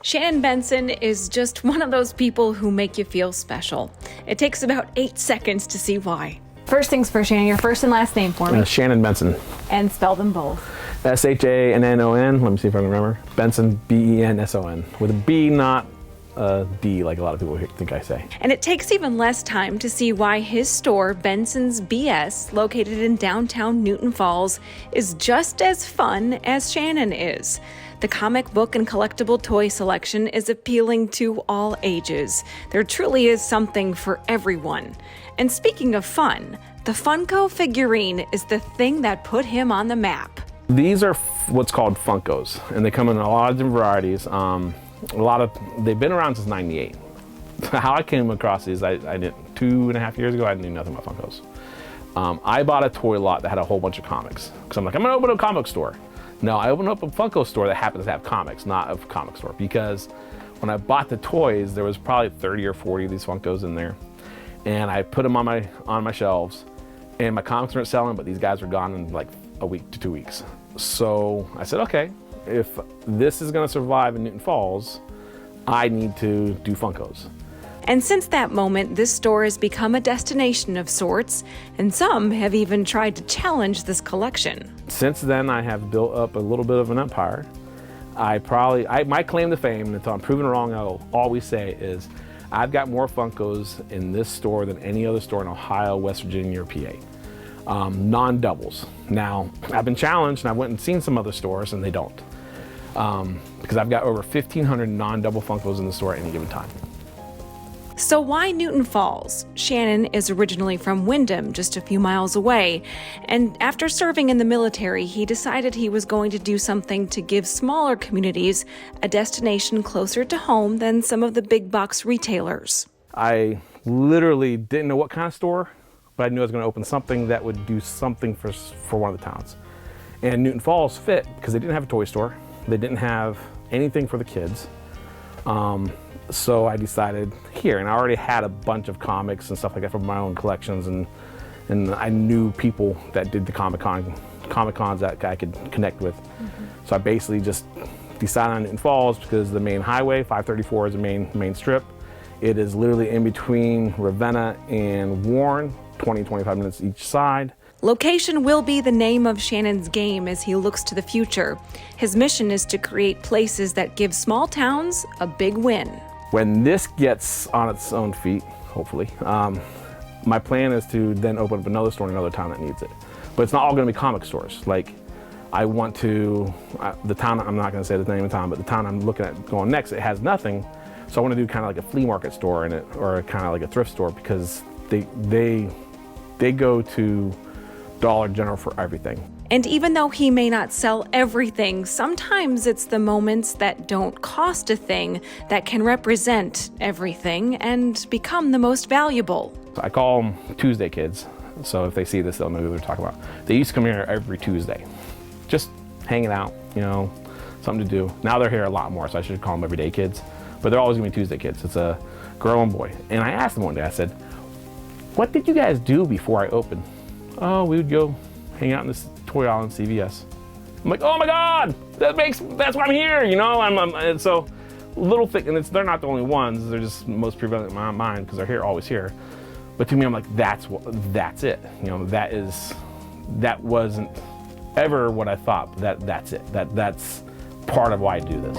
Shannon Benson is just one of those people who make you feel special. It takes about 8 seconds to see why. First things first, Shannon, your first and last name for me. Shannon Benson. And spell them both. S-H-A-N-N-O-N. Let me see if I can remember. Benson, B-E-N-S-O-N. With a B, not a D, like a lot of people think I say. And it takes even less time to see why his store, Benson's BS, located in downtown Newton Falls, is just as fun as Shannon is. The comic book and collectible toy selection is appealing to all ages. There truly is something for everyone. And speaking of fun, the Funko figurine is the thing that put him on the map. These are what's called Funkos, and they come in a lot of different varieties. They've been around since '98. How I came across these, I did 2.5 years ago. I didn't know nothing about Funkos. I bought a toy lot that had a whole bunch of comics because I'm like, I'm gonna open a comic store. No, I opened up a Funko store that happens to have comics, not a comic store, because when I bought the toys, there was probably 30 or 40 of these Funkos in there, and I put them on my shelves, and my comics weren't selling, but these guys were gone in like a week to 2 weeks. So I said, okay, if this is gonna survive in Newton Falls, I need to do Funkos. And since that moment, this store has become a destination of sorts, and some have even tried to challenge this collection. Since then, I have built up a little bit of an empire. My claim to fame, and until I'm proven wrong, I'll always say is, I've got more Funkos in this store than any other store in Ohio, West Virginia, or PA. Non-doubles. Now, I've been challenged, and I went and seen some other stores, and they don't. Because I've got over 1,500 non-double Funkos in the store at any given time. So why Newton Falls? Shannon is originally from Windham, just a few miles away, and after serving in the military, he decided he was going to do something to give smaller communities a destination closer to home than some of the big box retailers. I literally didn't know what kind of store, but I knew I was going to open something that would do something for one of the towns. And Newton Falls fit because they didn't have a toy store. They didn't have anything for the kids. So I decided here, and I already had a bunch of comics and stuff like that from my own collections, and I knew people that did the Comic Cons that I could connect with. So I basically just decided on Newton Falls because the main highway, 534 is the main strip. It is literally in between Ravenna and Warren, 20-25 minutes each side. Location will be the name of Shannon's game as he looks to the future. His mission is to create places that give small towns a big win. When this gets on its own feet, hopefully, my plan is to then open up another store in another town that needs it. But it's not all going to be comic stores. Like, I want to, the town, I'm not going to say the name of the town, but the town I'm looking at going next, it has nothing. So I want to do kind of like a flea market store in it, or kind of like a thrift store, because they go to Dollar General for everything. And even though he may not sell everything, sometimes it's the moments that don't cost a thing that can represent everything and become the most valuable. I call them Tuesday kids. So if they see this, they'll know who they're talking about. They used to come here every Tuesday, just hanging out, you know, something to do. Now they're here a lot more, so I should call them everyday kids. But they're always gonna be Tuesday kids. It's a girl and boy. And I asked them one day, I said, what did you guys do before I opened? Oh, we would go hang out in this toy aisle in CVS. I'm like, oh my God, that's why I'm here, you know? And so little thing, and they're not the only ones. They're just most prevalent in my mind because they're here, always here. But to me, I'm like, that's it. You know, that wasn't ever what I thought. That's it. That's part of why I do this.